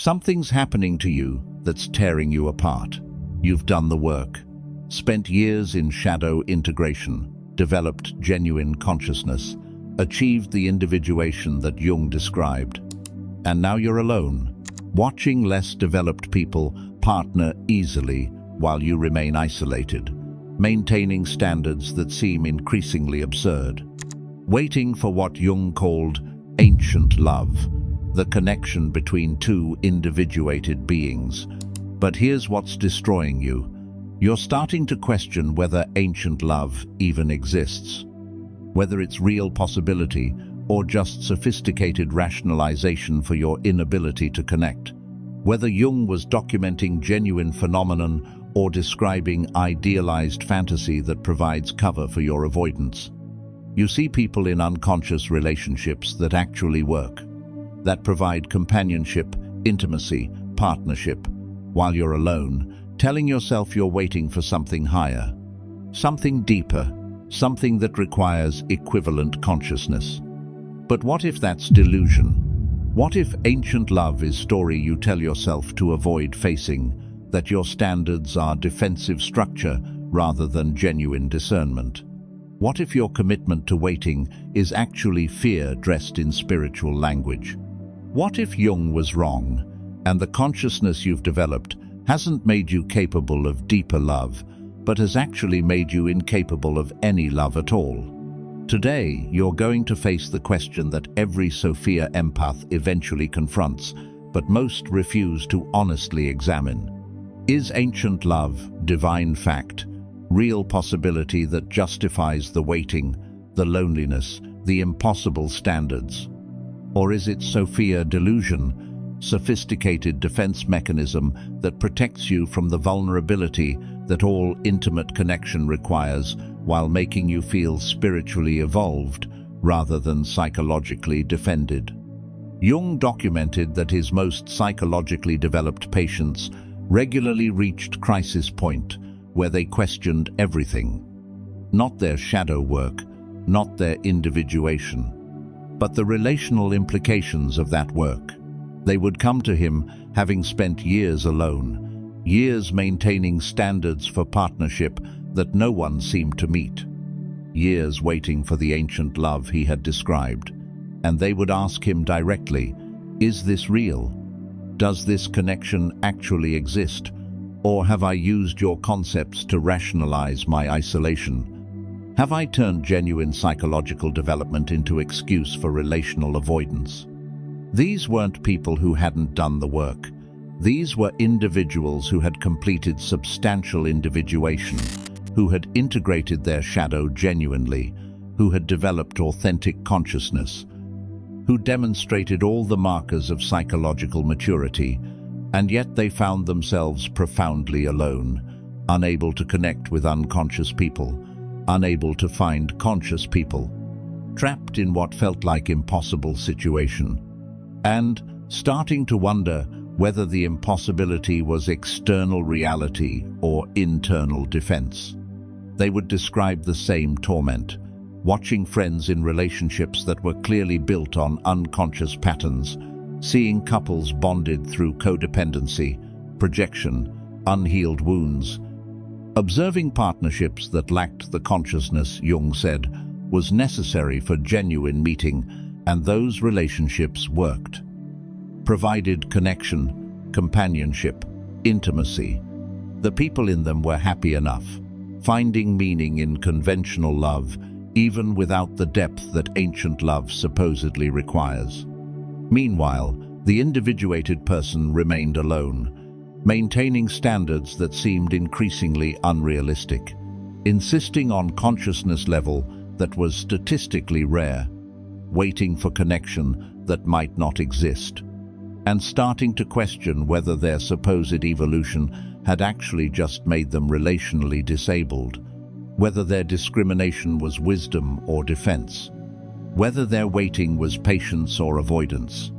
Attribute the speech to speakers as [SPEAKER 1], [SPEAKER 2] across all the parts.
[SPEAKER 1] Something's happening to you that's tearing you apart. You've done the work, spent years in shadow integration, developed genuine consciousness, achieved the individuation that Jung described. And now you're alone, watching less developed people partner easily while you remain isolated, maintaining standards that seem increasingly absurd, waiting for what Jung called ancient love, the connection between two individuated beings. But here's what's destroying you. You're starting to question whether ancient love even exists, whether it's real possibility or just sophisticated rationalization for your inability to connect, whether Jung was documenting genuine phenomenon or describing idealized fantasy that provides cover for your avoidance. You see people in unconscious relationships that actually work, that provide companionship, intimacy, partnership, while you're alone, telling yourself you're waiting for something higher, something deeper, something that requires equivalent consciousness. But what if that's delusion? What if ancient love is story you tell yourself to avoid facing, that your standards are defensive structure rather than genuine discernment? What if your commitment to waiting is actually fear dressed in spiritual language? What if Jung was wrong, and the consciousness you've developed hasn't made you capable of deeper love, but has actually made you incapable of any love at all? Today, you're going to face the question that every Sophia empath eventually confronts, but most refuse to honestly examine. Is ancient love, divine fact, real possibility that justifies the waiting, the loneliness, the impossible standards? Or is it Sophia delusion, sophisticated defense mechanism that protects you from the vulnerability that all intimate connection requires while making you feel spiritually evolved rather than psychologically defended? Jung documented that his most psychologically developed patients regularly reached crisis point where they questioned everything. Not their shadow work, not their individuation, but the relational implications of that work. They would come to him having spent years alone, years maintaining standards for partnership that no one seemed to meet, years waiting for the ancient love he had described. And they would ask him directly, is this real? Does this connection actually exist? Or have I used your concepts to rationalize my isolation? Have I turned genuine psychological development into excuse for relational avoidance? These weren't people who hadn't done the work. These were individuals who had completed substantial individuation, who had integrated their shadow genuinely, who had developed authentic consciousness, who demonstrated all the markers of psychological maturity, and yet they found themselves profoundly alone, unable to connect with unconscious people, unable to find conscious people, trapped in what felt like impossible situation, and starting to wonder whether the impossibility was external reality or internal defense. They would describe the same torment, watching friends in relationships that were clearly built on unconscious patterns, seeing couples bonded through codependency, projection, unhealed wounds, observing partnerships that lacked the consciousness Jung said was necessary for genuine meeting, and those relationships worked, provided connection, companionship, intimacy. The people in them were happy enough, finding meaning in conventional love, even without the depth that ancient love supposedly requires. Meanwhile, the individuated person remained alone, maintaining standards that seemed increasingly unrealistic, insisting on consciousness level that was statistically rare, waiting for connection that might not exist, and starting to question whether their supposed evolution had actually just made them relationally disabled, whether their discrimination was wisdom or defense, whether their waiting was patience or avoidance.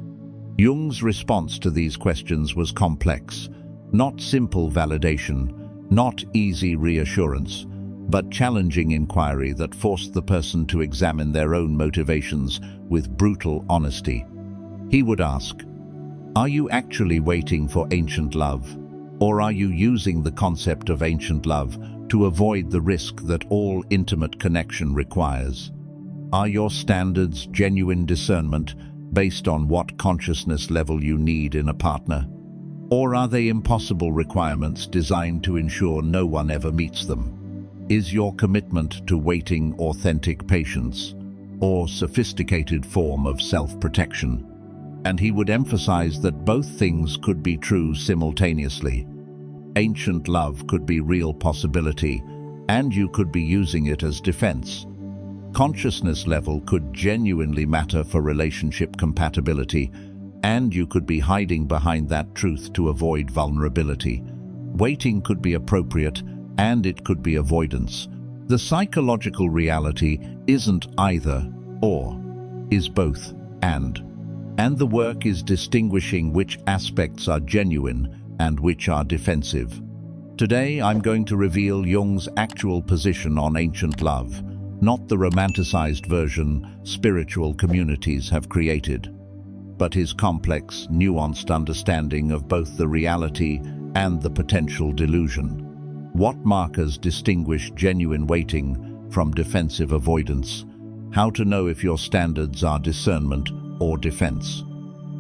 [SPEAKER 1] Jung's response to these questions was complex, not simple validation, not easy reassurance, but challenging inquiry that forced the person to examine their own motivations with brutal honesty. He would ask, Are you actually waiting for ancient love? Or are you using the concept of ancient love to avoid the risk that all intimate connection requires? Are your standards genuine discernment based on what consciousness level you need in a partner? Or are they impossible requirements designed to ensure no one ever meets them? Is your commitment to waiting authentic patience or sophisticated form of self-protection? And he would emphasize that both things could be true simultaneously. Ancient love could be real possibility, and you could be using it as defense. Consciousness level could genuinely matter for relationship compatibility, and you could be hiding behind that truth to avoid vulnerability. Waiting could be appropriate, and it could be avoidance. The psychological reality isn't either or, is both and. And the work is distinguishing which aspects are genuine and which are defensive. Today, I'm going to reveal Jung's actual position on ancient love, not the romanticized version spiritual communities have created, but his complex, nuanced understanding of both the reality and the potential delusion. What markers distinguish genuine waiting from defensive avoidance? How to know if your standards are discernment or defense?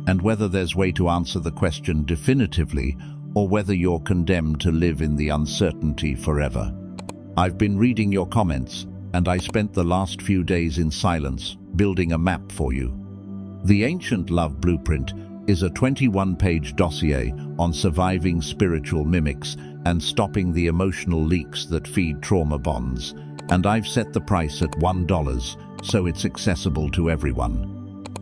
[SPEAKER 1] And whether there's way to answer the question definitively or whether you're condemned to live in the uncertainty forever. I've been reading your comments, and I spent the last few days in silence building a map for you. The Ancient Love Blueprint is a 21-page dossier on surviving spiritual mimics and stopping the emotional leaks that feed trauma bonds, and I've set the price at $1 so it's accessible to everyone.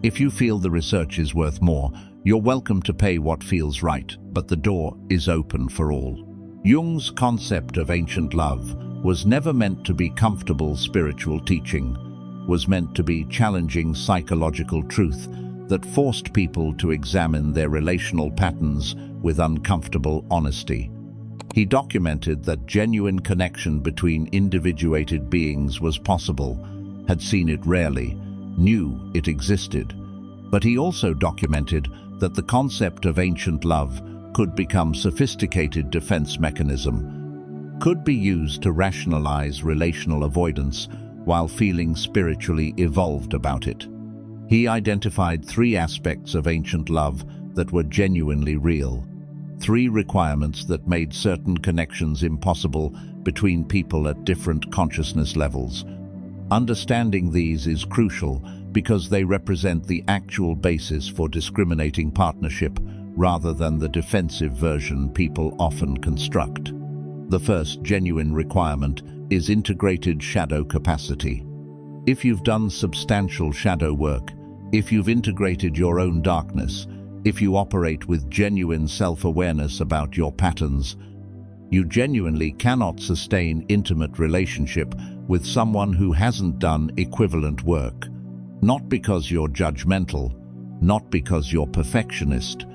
[SPEAKER 1] If you feel the research is worth more, you're welcome to pay what feels right, but the door is open for all. Jung's concept of ancient love was never meant to be comfortable spiritual teaching, was meant to be challenging psychological truth that forced people to examine their relational patterns with uncomfortable honesty. He documented that genuine connection between individuated beings was possible, had seen it rarely, knew it existed. But he also documented that the concept of ancient love could become sophisticated defense mechanism, could be used to rationalize relational avoidance while feeling spiritually evolved about it. He identified 3 aspects of ancient love that were genuinely real, 3 requirements that made certain connections impossible between people at different consciousness levels. Understanding these is crucial because they represent the actual basis for discriminating partnership rather than the defensive version people often construct. The first genuine requirement is integrated shadow capacity. If you've done substantial shadow work, if you've integrated your own darkness, if you operate with genuine self-awareness about your patterns, you genuinely cannot sustain intimate relationship with someone who hasn't done equivalent work. Not because you're judgmental, not because you're perfectionist,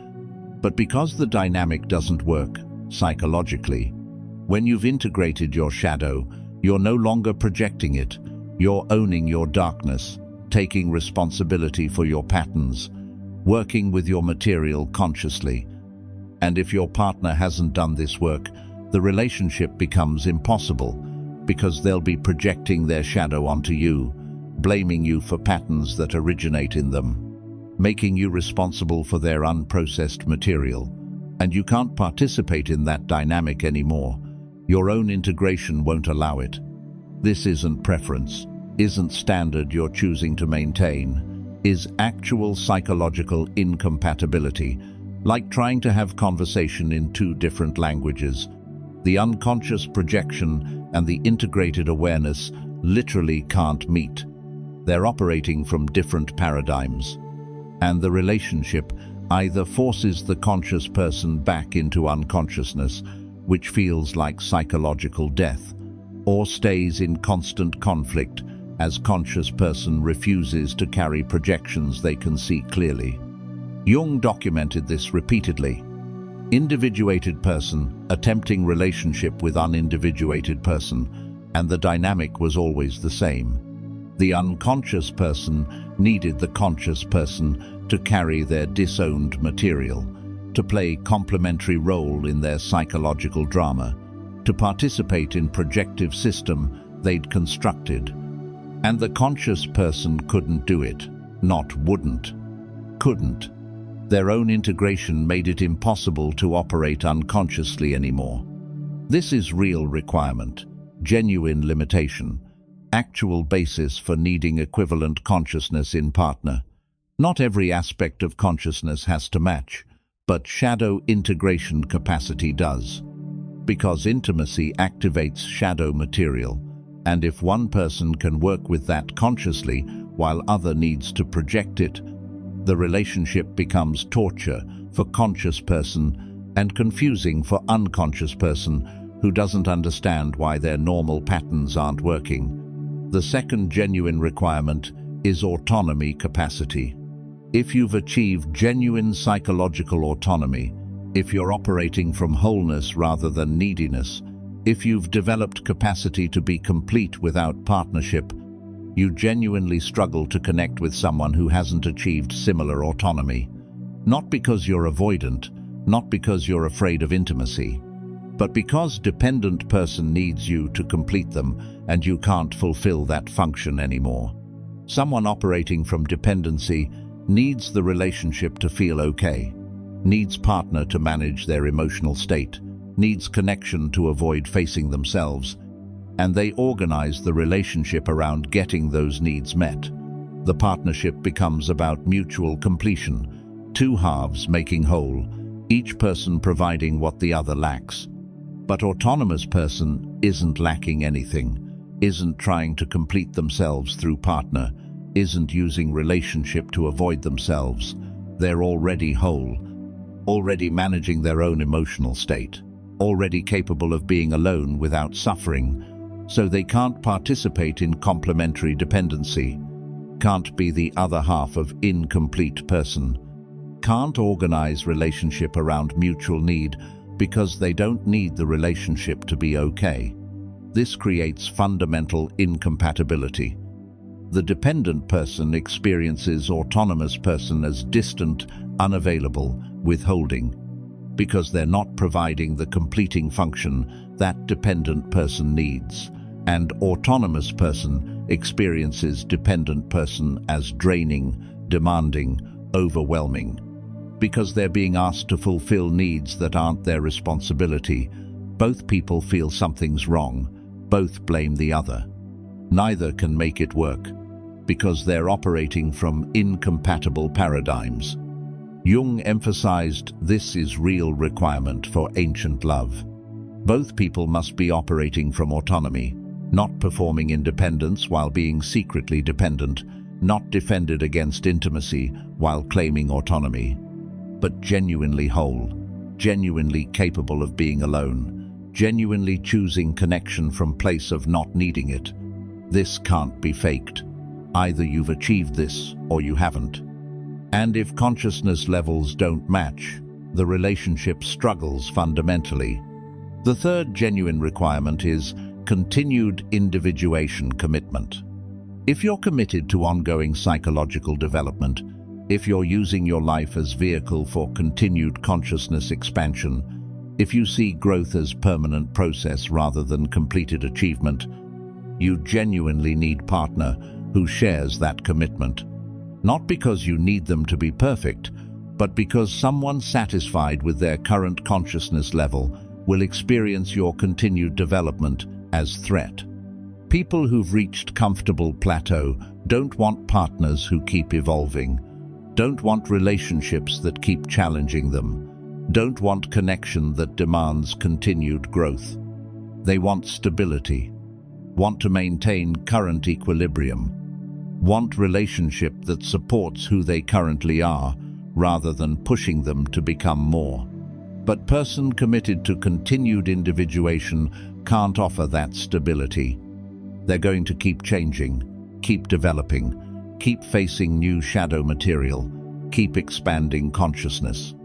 [SPEAKER 1] but because the dynamic doesn't work psychologically. When you've integrated your shadow, you're no longer projecting it. You're owning your darkness, taking responsibility for your patterns, working with your material consciously. And if your partner hasn't done this work, the relationship becomes impossible because they'll be projecting their shadow onto you, blaming you for patterns that originate in them, making you responsible for their unprocessed material. And you can't participate in that dynamic anymore. Your own integration won't allow it. This isn't preference, isn't standard you're choosing to maintain, is actual psychological incompatibility, like trying to have conversation in 2 different languages. The unconscious projection and the integrated awareness literally can't meet. They're operating from different paradigms. And the relationship either forces the conscious person back into unconsciousness, which feels like psychological death, or stays in constant conflict as conscious person refuses to carry projections they can see clearly. Jung documented this repeatedly. Individuated person attempting relationship with unindividuated person, and the dynamic was always the same. The unconscious person needed the conscious person to carry their disowned material, to play complementary role in their psychological drama, to participate in projective system they'd constructed. And the conscious person couldn't do it, not wouldn't, couldn't. Their own integration made it impossible to operate unconsciously anymore. This is real requirement, genuine limitation, actual basis for needing equivalent consciousness in partner. Not every aspect of consciousness has to match, but shadow integration capacity does. Because intimacy activates shadow material, and if one person can work with that consciously while other needs to project it, the relationship becomes torture for conscious person and confusing for unconscious person who doesn't understand why their normal patterns aren't working. The second genuine requirement is autonomy capacity. If you've achieved genuine psychological autonomy, if you're operating from wholeness rather than neediness, if you've developed capacity to be complete without partnership, you genuinely struggle to connect with someone who hasn't achieved similar autonomy. Not because you're avoidant, not because you're afraid of intimacy, but because dependent person needs you to complete them and you can't fulfill that function anymore. Someone operating from dependency needs the relationship to feel okay, needs partner to manage their emotional state, needs connection to avoid facing themselves, and they organize the relationship around getting those needs met. The partnership becomes about mutual completion, two halves making whole, each person providing what the other lacks. But autonomous person isn't lacking anything, isn't trying to complete themselves through partner, isn't using relationship to avoid themselves. They're already whole, already managing their own emotional state, already capable of being alone without suffering, so they can't participate in complementary dependency, can't be the other half of incomplete person, can't organize relationship around mutual need because they don't need the relationship to be okay. This creates fundamental incompatibility. The dependent person experiences autonomous person as distant, unavailable, withholding, because they're not providing the completing function that dependent person needs, and autonomous person experiences dependent person as draining, demanding, overwhelming. Because they're being asked to fulfill needs that aren't their responsibility, both people feel something's wrong, both blame the other. Neither can make it work, because they're operating from incompatible paradigms. Jung emphasized this is real requirement for ancient love. Both people must be operating from autonomy, not performing independence while being secretly dependent, not defended against intimacy while claiming autonomy, but genuinely whole, genuinely capable of being alone, genuinely choosing connection from place of not needing it. This can't be faked. Either you've achieved this or you haven't. And if consciousness levels don't match, the relationship struggles fundamentally. The third genuine requirement is continued individuation commitment. If you're committed to ongoing psychological development, if you're using your life as vehicle for continued consciousness expansion, if you see growth as permanent process rather than completed achievement, you genuinely need partner who shares that commitment. Not because you need them to be perfect, but because someone satisfied with their current consciousness level will experience your continued development as threat. People who've reached comfortable plateau don't want partners who keep evolving, don't want relationships that keep challenging them, don't want connection that demands continued growth. They want stability, want to maintain current equilibrium, want relationship that supports who they currently are rather than pushing them to become more. But person committed to continued individuation can't offer that stability. They're going to keep changing, keep developing, keep facing new shadow material, keep expanding consciousness.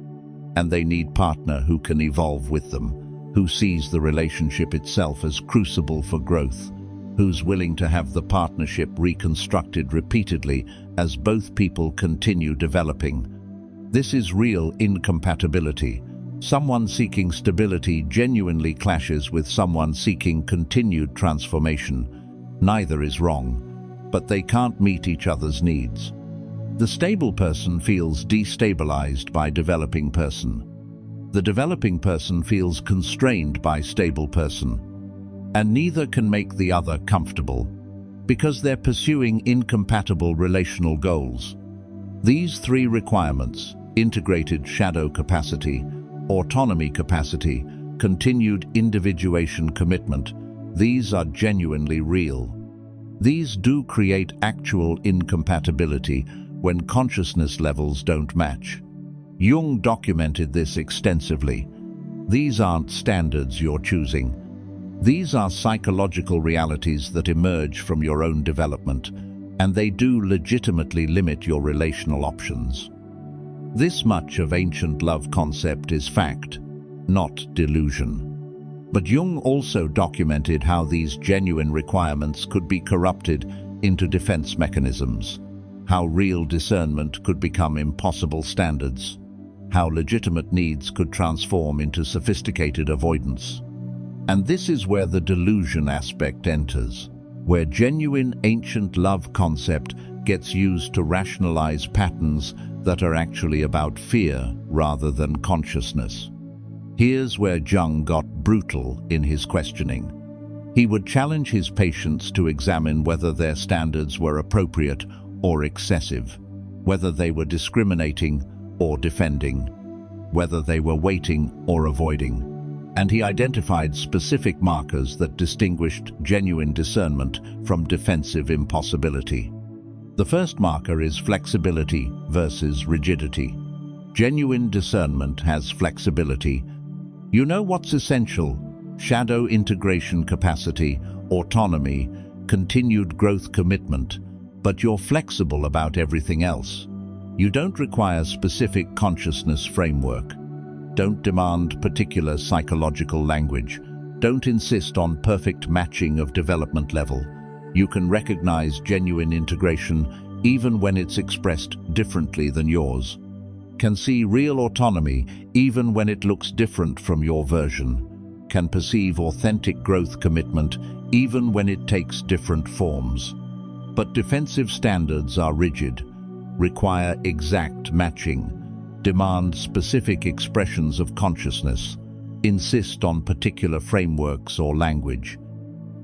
[SPEAKER 1] And they need partner who can evolve with them, who sees the relationship itself as crucible for growth, who's willing to have the partnership reconstructed repeatedly as both people continue developing. This is real incompatibility. Someone seeking stability genuinely clashes with someone seeking continued transformation. Neither is wrong, but they can't meet each other's needs. The stable person feels destabilized by developing person. The developing person feels constrained by stable person. And neither can make the other comfortable, because they're pursuing incompatible relational goals. These three requirements, integrated shadow capacity, autonomy capacity, continued individuation commitment, these are genuinely real. These do create actual incompatibility when consciousness levels don't match. Jung documented this extensively. These aren't standards you're choosing. These are psychological realities that emerge from your own development, and they do legitimately limit your relational options. This much of ancient love concept is fact, not delusion. But Jung also documented how these genuine requirements could be corrupted into defense mechanisms, how real discernment could become impossible standards, how legitimate needs could transform into sophisticated avoidance. And this is where the delusion aspect enters, where genuine ancient love concept gets used to rationalize patterns that are actually about fear rather than consciousness. Here's where Jung got brutal in his questioning. He would challenge his patients to examine whether their standards were appropriate or excessive, whether they were discriminating or defending, whether they were waiting or avoiding. And he identified specific markers that distinguished genuine discernment from defensive impossibility. The first marker is flexibility versus rigidity. Genuine discernment has flexibility. You know what's essential: shadow integration capacity, autonomy, continued growth commitment, but you're flexible about everything else. You don't require specific consciousness framework. Don't demand particular psychological language. Don't insist on perfect matching of development level. You can recognize genuine integration even when it's expressed differently than yours. Can see real autonomy even when it looks different from your version. Can perceive authentic growth commitment even when it takes different forms. But defensive standards are rigid, require exact matching, demand specific expressions of consciousness, insist on particular frameworks or language,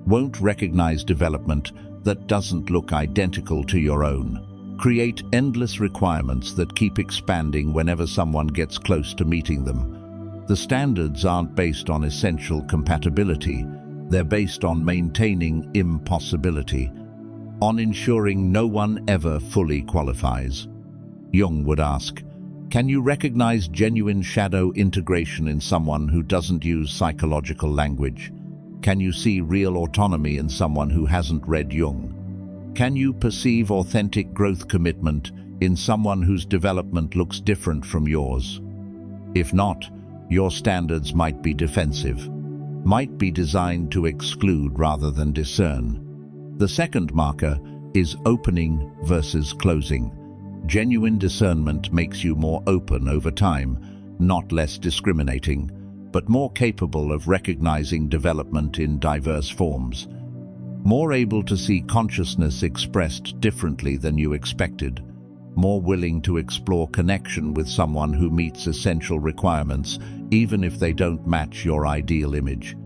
[SPEAKER 1] won't recognize development that doesn't look identical to your own, create endless requirements that keep expanding whenever someone gets close to meeting them. The standards aren't based on essential compatibility, they're based on maintaining impossibility, on ensuring no one ever fully qualifies. Jung would ask, can you recognize genuine shadow integration in someone who doesn't use psychological language? Can you see real autonomy in someone who hasn't read Jung? Can you perceive authentic growth commitment in someone whose development looks different from yours? If not, your standards might be defensive, might be designed to exclude rather than discern. The second marker is opening versus closing. Genuine discernment makes you more open over time, not less discriminating, but more capable of recognizing development in diverse forms, more able to see consciousness expressed differently than you expected, more willing to explore connection with someone who meets essential requirements, even if they don't match your ideal image.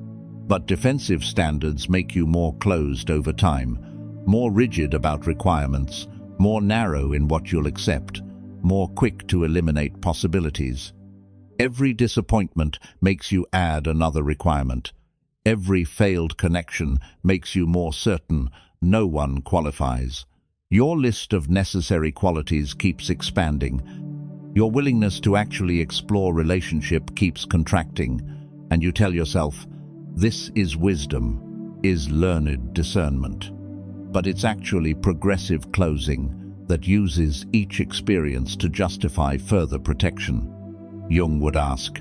[SPEAKER 1] But defensive standards make you more closed over time, more rigid about requirements, more narrow in what you'll accept, more quick to eliminate possibilities. Every disappointment makes you add another requirement. Every failed connection makes you more certain no one qualifies. Your list of necessary qualities keeps expanding. Your willingness to actually explore relationship keeps contracting, and you tell yourself, this is wisdom, is learned discernment. But it's actually progressive closing that uses each experience to justify further protection. Jung would ask,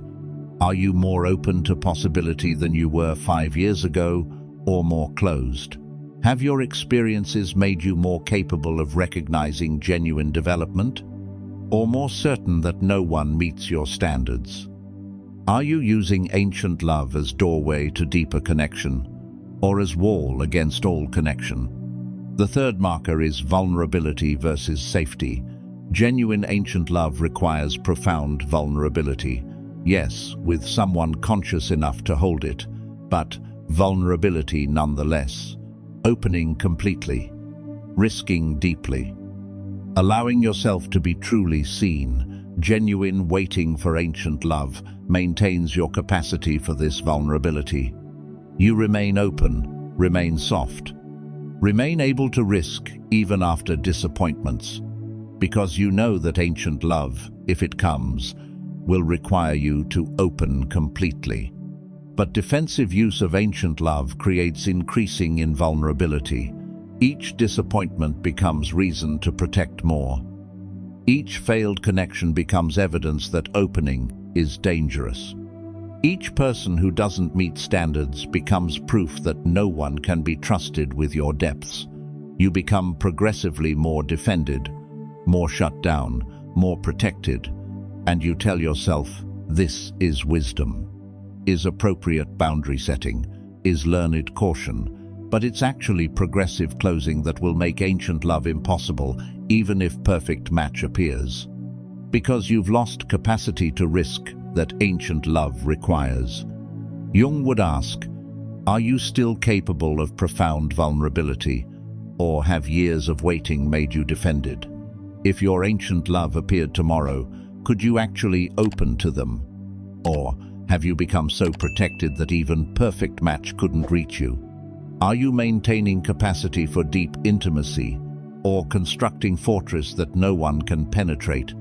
[SPEAKER 1] are you more open to possibility than you were 5 years ago, or more closed? Have your experiences made you more capable of recognizing genuine development, or more certain that no one meets your standards? Are you using ancient love as doorway to deeper connection, or as wall against all connection? The third marker is vulnerability versus safety. Genuine ancient love requires profound vulnerability. Yes, with someone conscious enough to hold it, but vulnerability nonetheless. Opening completely, risking deeply, allowing yourself to be truly seen. Genuine waiting for ancient love maintains your capacity for this vulnerability. You remain open, remain soft, remain able to risk even after disappointments, because you know that ancient love, if it comes, will require you to open completely. But defensive use of ancient love creates increasing invulnerability. Each disappointment becomes reason to protect more. Each failed connection becomes evidence that opening is dangerous. Each person who doesn't meet standards becomes proof that no one can be trusted with your depths. You become progressively more defended, more shut down, more protected, and you tell yourself, this is wisdom, is appropriate boundary setting, is learned caution, but it's actually progressive closing that will make ancient love impossible, even if perfect match appears. Because you've lost capacity to risk that ancient love requires. Jung would ask, are you still capable of profound vulnerability, or have years of waiting made you defended? If your ancient love appeared tomorrow, could you actually open to them? Or have you become so protected that even perfect match couldn't reach you? Are you maintaining capacity for deep intimacy, or constructing fortress that no one can penetrate?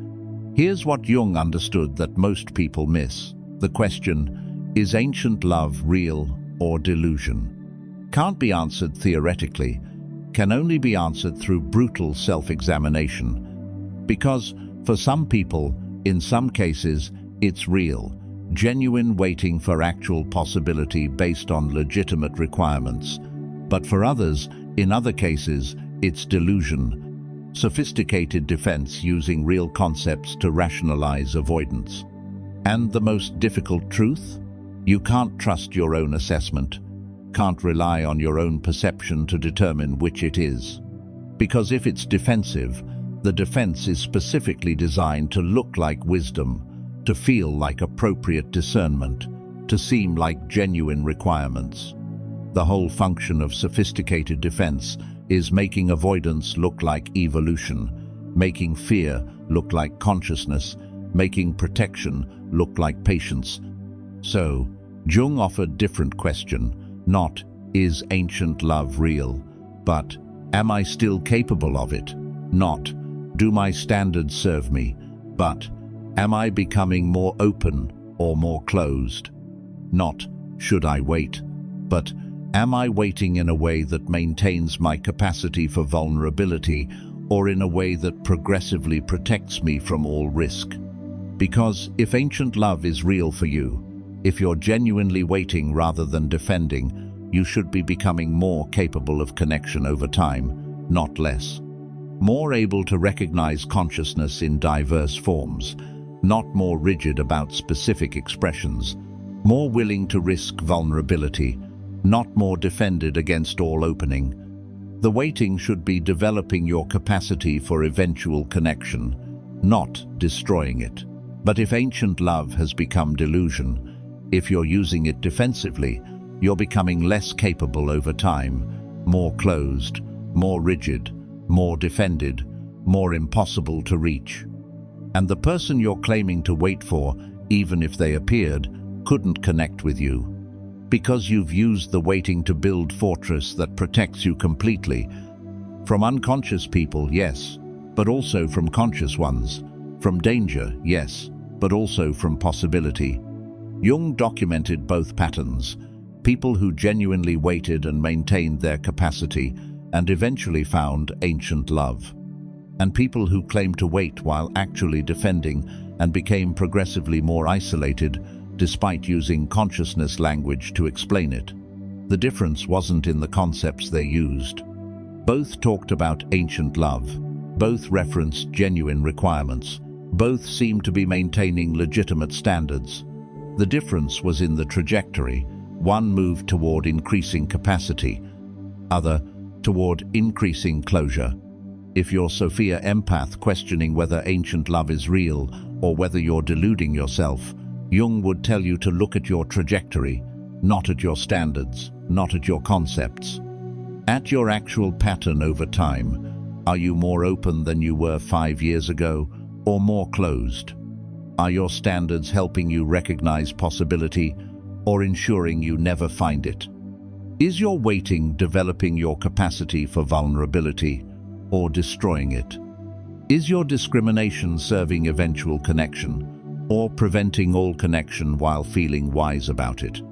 [SPEAKER 1] Here's what Jung understood that most people miss. The question, is ancient love real or delusion? Can't be answered theoretically, can only be answered through brutal self-examination. Because for some people, in some cases, it's real, genuine waiting for actual possibility based on legitimate requirements. But for others, in other cases, it's delusion, sophisticated defense using real concepts to rationalize avoidance. And the most difficult truth? You can't trust your own assessment, can't rely on your own perception to determine which it is. Because if it's defensive, the defense is specifically designed to look like wisdom, to feel like appropriate discernment, to seem like genuine requirements. The whole function of sophisticated defense is making avoidance look like evolution, making fear look like consciousness, making protection look like patience. So, Jung offered different question, not, is ancient love real? But, am I still capable of it? Not, do my standards serve me? But, am I becoming more open or more closed? Not, should I wait? But, am I waiting in a way that maintains my capacity for vulnerability or in a way that progressively protects me from all risk? Because if ancient love is real for you, if you're genuinely waiting rather than defending, you should be becoming more capable of connection over time, not less. More able to recognize consciousness in diverse forms, not more rigid about specific expressions, more willing to risk vulnerability, not more defended against all opening. The waiting should be developing your capacity for eventual connection, not destroying it. But if ancient love has become delusion, if you're using it defensively, you're becoming less capable over time, more closed, more rigid, more defended, more impossible to reach. And the person you're claiming to wait for, even if they appeared, couldn't connect with you. Because you've used the waiting to build fortress that protects you completely. From unconscious people, yes, but also from conscious ones. From danger, yes, but also from possibility. Jung documented both patterns, people who genuinely waited and maintained their capacity and eventually found ancient love, and people who claimed to wait while actually defending and became progressively more isolated despite using consciousness language to explain it. The difference wasn't in the concepts they used. Both talked about ancient love. Both referenced genuine requirements. Both seemed to be maintaining legitimate standards. The difference was in the trajectory. One moved toward increasing capacity, other toward increasing closure. If you're Sophia empath questioning whether ancient love is real or whether you're deluding yourself, Jung would tell you to look at your trajectory, not at your standards, not at your concepts. At your actual pattern over time. Are you more open than you were 5 years ago, or more closed? Are your standards helping you recognize possibility, or ensuring you never find it? Is your waiting developing your capacity for vulnerability, or destroying it? Is your discrimination serving eventual connection, or preventing all connection while feeling wise about it?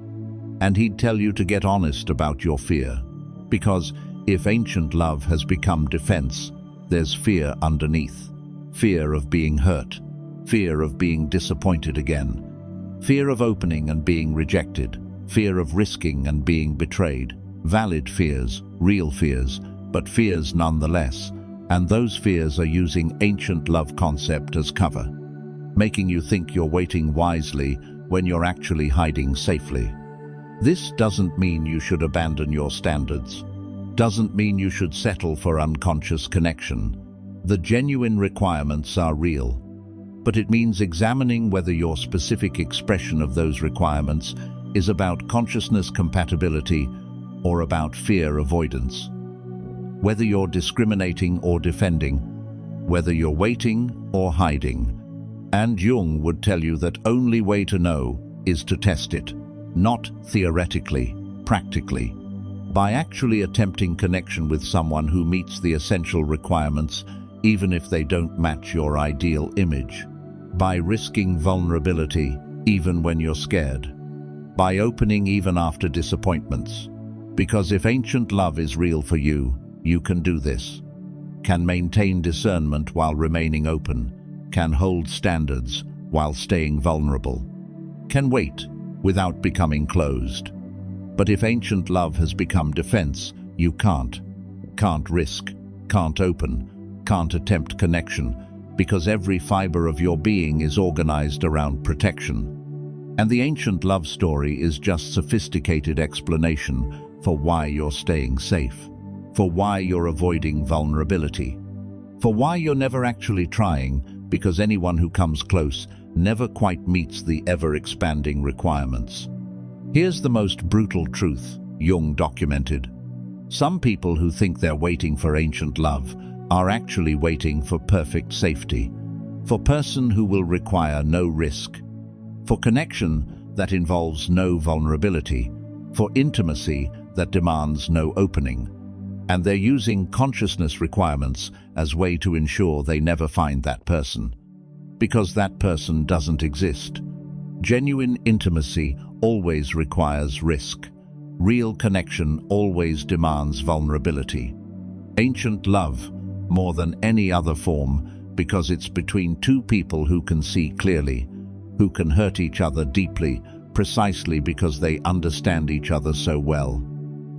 [SPEAKER 1] And he'd tell you to get honest about your fear, because if ancient love has become defense, there's fear underneath. Fear of being hurt, fear of being disappointed again, fear of opening and being rejected, fear of risking and being betrayed. Valid fears, real fears, but fears nonetheless, and those fears are using ancient love concept as cover, making you think you're waiting wisely when you're actually hiding safely. This doesn't mean you should abandon your standards. Doesn't mean you should settle for unconscious connection. The genuine requirements are real, but it means examining whether your specific expression of those requirements is about consciousness compatibility or about fear avoidance. Whether you're discriminating or defending, whether you're waiting or hiding. And Jung would tell you that only way to know is to test it, not theoretically, practically. By actually attempting connection with someone who meets the essential requirements, even if they don't match your ideal image. By risking vulnerability, even when you're scared. By opening even after disappointments. Because if ancient love is real for you, you can do this. Can maintain discernment while remaining open. Can hold standards while staying vulnerable. Can wait without becoming closed. But if ancient love has become defense, you can't. Can't risk, can't open, can't attempt connection, because every fiber of your being is organized around protection. And the ancient love story is just sophisticated explanation for why you're staying safe, for why you're avoiding vulnerability, for why you're never actually trying, because anyone who comes close never quite meets the ever-expanding requirements. Here's the most brutal truth Jung documented. Some people who think they're waiting for ancient love are actually waiting for perfect safety, for person who will require no risk, for connection that involves no vulnerability, for intimacy that demands no opening. And they're using consciousness requirements as way to ensure they never find that person, because that person doesn't exist. Genuine intimacy always requires risk. Real connection always demands vulnerability. Ancient love, more than any other form, because it's between two people who can see clearly, who can hurt each other deeply, precisely because they understand each other so well.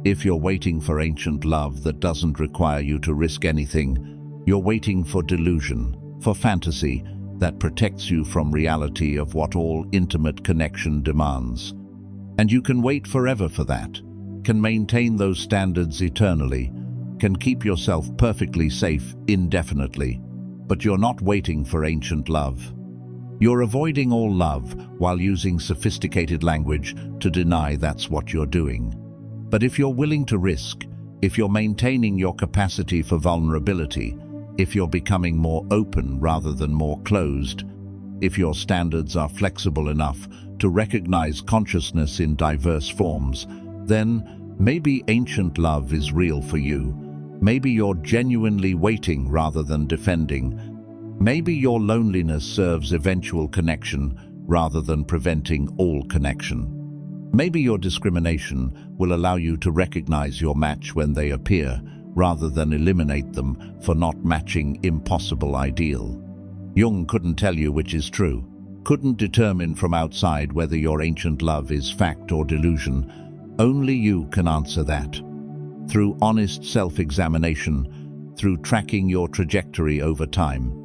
[SPEAKER 1] If you're waiting for ancient love that doesn't require you to risk anything, you're waiting for delusion, for fantasy that protects you from reality of what all intimate connection demands. And you can wait forever for that, can maintain those standards eternally, can keep yourself perfectly safe indefinitely, but you're not waiting for ancient love. You're avoiding all love while using sophisticated language to deny that's what you're doing. But if you're willing to risk, if you're maintaining your capacity for vulnerability, if you're becoming more open rather than more closed, if your standards are flexible enough to recognize consciousness in diverse forms, then maybe ancient love is real for you. Maybe you're genuinely waiting rather than defending. Maybe your loneliness serves eventual connection rather than preventing all connection. Maybe your discrimination will allow you to recognize your match when they appear, rather than eliminate them for not matching impossible ideal. Jung couldn't tell you which is true, couldn't determine from outside whether your ancient love is fact or delusion, Only you can answer that. Through honest self-examination, through tracking your trajectory over time,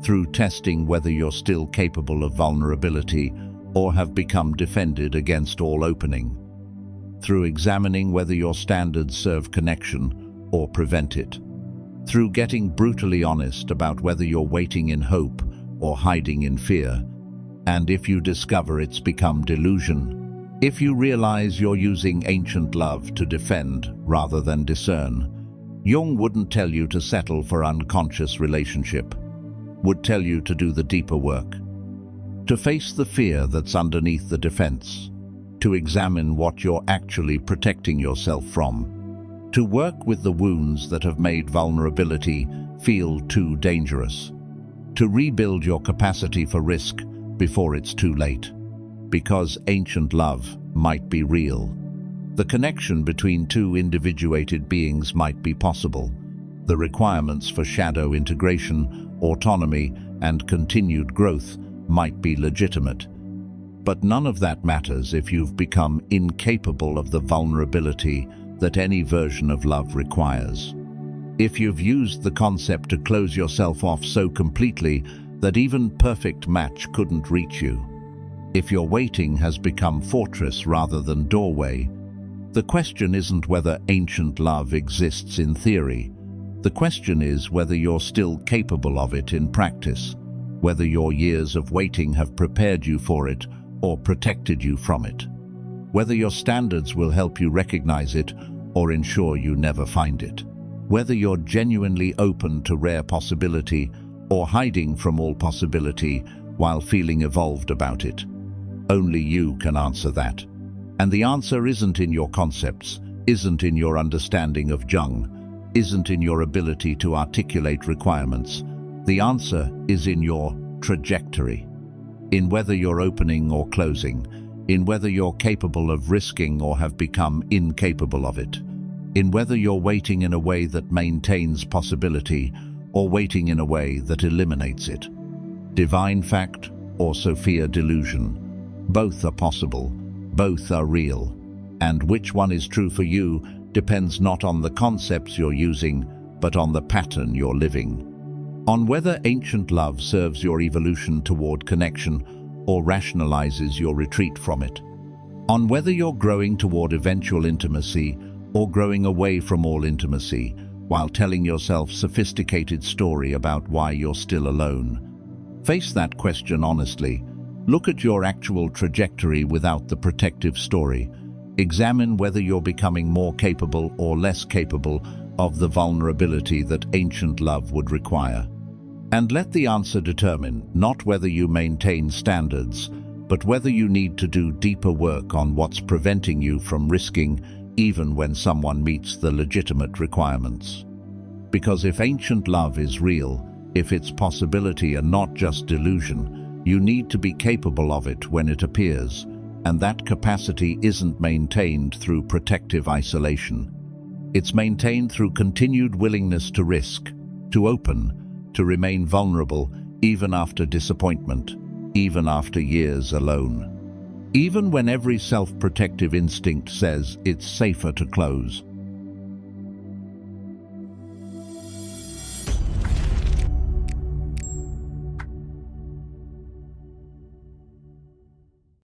[SPEAKER 1] through testing whether you're still capable of vulnerability or have become defended against all opening, through examining whether your standards serve connection or prevent it, through getting brutally honest about whether you're waiting in hope or hiding in fear, and if you discover it's become delusion, if you realize you're using ancient love to defend rather than discern, Jung wouldn't tell you to settle for unconscious relationship, would tell you to do the deeper work, to face the fear that's underneath the defense, to examine what you're actually protecting yourself from, to work with the wounds that have made vulnerability feel too dangerous, to rebuild your capacity for risk before it's too late. Because ancient love might be real. The connection between two individuated beings might be possible. The requirements for shadow integration, autonomy, and continued growth might be legitimate. But none of that matters if you've become incapable of the vulnerability that any version of love requires. If you've used the concept to close yourself off so completely that even perfect match couldn't reach you. If your waiting has become fortress rather than doorway, the question isn't whether ancient love exists in theory. The question is whether you're still capable of it in practice, whether your years of waiting have prepared you for it or protected you from it, whether your standards will help you recognize it or ensure you never find it, whether you're genuinely open to rare possibility or hiding from all possibility while feeling evolved about it. Only you can answer that. And the answer isn't in your concepts, isn't in your understanding of Jung, isn't in your ability to articulate requirements. The answer is in your trajectory, in whether you're opening or closing, in whether you're capable of risking or have become incapable of it, in whether you're waiting in a way that maintains possibility or waiting in a way that eliminates it. Divine fact or Sophia delusion. Both are possible, both are real, and which one is true for you depends not on the concepts you're using, but on the pattern you're living. On whether ancient love serves your evolution toward connection or rationalizes your retreat from it. On whether you're growing toward eventual intimacy or growing away from all intimacy while telling yourself a sophisticated story about why you're still alone. Face that question honestly. Look at your actual trajectory without the protective story. Examine whether you're becoming more capable or less capable of the vulnerability that ancient love would require. And let the answer determine not whether you maintain standards, but whether you need to do deeper work on what's preventing you from risking even when someone meets the legitimate requirements. Because if ancient love is real, if it's possibility and not just delusion, you need to be capable of it when it appears, and that capacity isn't maintained through protective isolation. It's maintained through continued willingness to risk, to open, to remain vulnerable even after disappointment, even after years alone. Even when every self-protective instinct says it's safer to close.